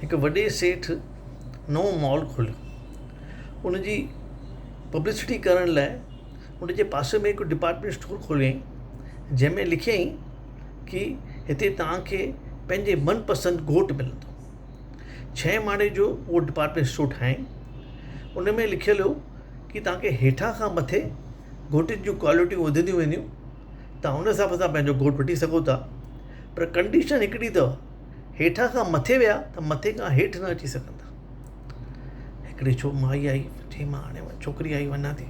हिकु वॾे सेठ नओं मॉल खोलियो। उनजी पब्लिसिटी करण लाइ उनजे पासे में हिकु डिपार्टमेंट स्टोर खोलियईं, जंहिंमें लिखियईं कि हिते तव्हांखे पंहिंजे मनपसंदि घोटु मिलंदो। 6 माड़े जो उहो डिपार्टमेंट स्टोर ठाहियईं। उन में लिखियलु हो कि तव्हांखे हेठां खां मथे घोटनि जूं क्वालिटियूं वधंदियूं वेंदियूं, तव्हां हुन हिसाब सां पंहिंजो घोटु वठी सघो था। पर कंडीशन हिकिड़ी अथव, हेठां खां मथे विया त मथे खां हेठि न अची सघंदा। हिकिड़ी माई आई, चई मां हाणे छोकिरी आई वञा थी,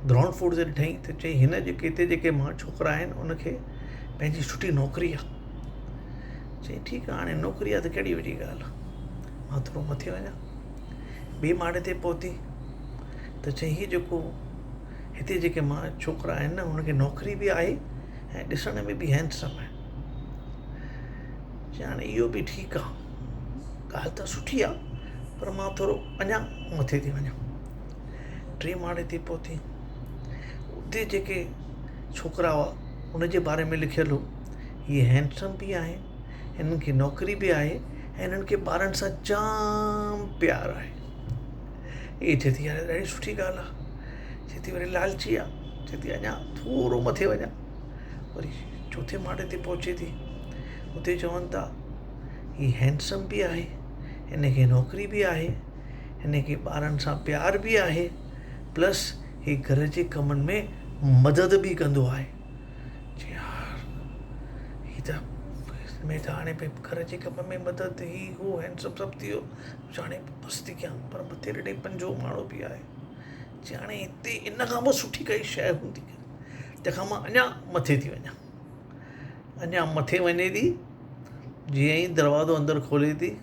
ग्राउंड फ्लोर ते ॾिठईं त चई हिन जेके हिते जेके मां छोकिरा आहिनि उनखे पंहिंजी सुठी नौकिरी आहे। चई ठीकु आहे, हाणे नौकिरी आहे त कहिड़ी वॾी ॻाल्हि आहे, मां थोरो मथे वञा। ॿिए माड़े ते पहुती त चई हीअ जेको हिते जेके मां छोकिरा आहिनि न हुनखे नौकिरी बि आहे ऐं ॾिसण में बि हैंडसम आहे। चई हाणे इहो बि ठीकु आहे, ॻाल्हि त सुठी आहे, पर मां थोरो अञा मथे थी वञा। 3 माड़े ते पहुती, उते जेके छोकिरा हुआ उनजे बारे में लिखियलु हो हीअ हैंडसम बि आहे, हिननि खे नौकिरी बि आहे ऐं हिननि खे ॿारनि सां जाम प्यार आहे। इहे चए थी यार ॾाढी सुठी ॻाल्हि आहे। चए थी वरी लालची आहे, चए थी अञा थोरो मथे वञा। वरी 4 माड़े ते पहुचे थी, उते चवनि था हीअ हैंडसम बि आहे, हिनखे नौकिरी बि आहे, हिनखे ॿारनि सां प्यार बि आहे, प्लस हीअ घर जे कमनि में मदद बि कंदो आहे। चई यार हीअ त में त हाणे भई घर जे कम में मदद ही हो हैंडसम सभु थी वियो, हाणे बसि थी कयां, पर मथे ॾिठे 5 माड़ो बि आहे। चई हाणे हिते इन खां पोइ सुठी काई शइ हूंदी, तंहिंखां मां अञा मथे थी वञा। अञा मथे वञे थी, जीअं ई दरवाज़ो अंदरि खोले थी,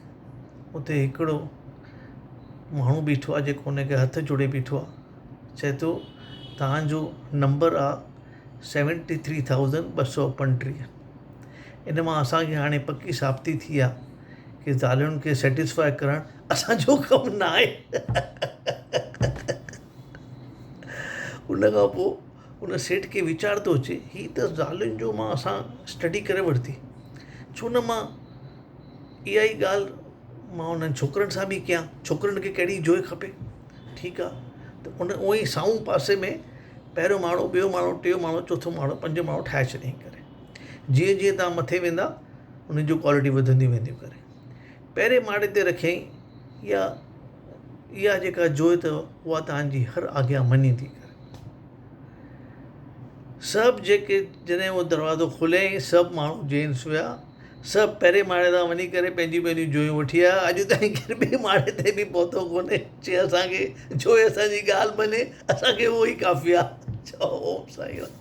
उते हिकिड़ो माण्हू बीठो आहे जेको हुनखे हथ जोड़े बीठो आहे। चए थो तव्हांजो नंबर आहे 73,235। इन मां असांखे हाणे पकी साबिती थी आहे कि ज़ालुनि खे सेटिस्फाई करणु असांजो कमु न आहे। उन खां पोइ उन सेठ खे वीचार थो अचे, हीअ त ज़ालुनि जो मां असां स्टडी करे वरिती, छो न मां इहा ई ॻाल्हि मां उन्हनि छोकिरनि सां बि कयां, छोकिरनि खे कहिड़ी जोइ खपे। ठीकु आहे, त उन उअं ई साम्हूं पासे में पहिरियों माड़ो, ॿियो माड़ो, 3 माड़ो, 4 माड़ो, 5 माड़ो ठाहे छॾियईं करे। जीअं जीअं तव्हां मथे वेंदा उन जूं क्वालिटी वधंदी वेंदियूं करे। पहिरें माड़े ते रखियईं, इहा जेका जोइ अथव उहा तव्हांजी हर आज्ञा मञींदी करे। सभु जेके जॾहिं उहो दरवाज़ो खोलियईं, सभु माण्हू जेंट्स हुआ, सभु पहिरें माड़े तां वञी करे पंहिंजियूं पंहिंजियूं जोइयूं वठी आया। अॼु ताईं केरु ॿिए माड़े ते बि पहुतो कोन्हे। चए असांखे जोइ असांजी ॻाल्हि मञे, असांखे उहो ई काफ़ी आहे। चओ ओम साईं राम।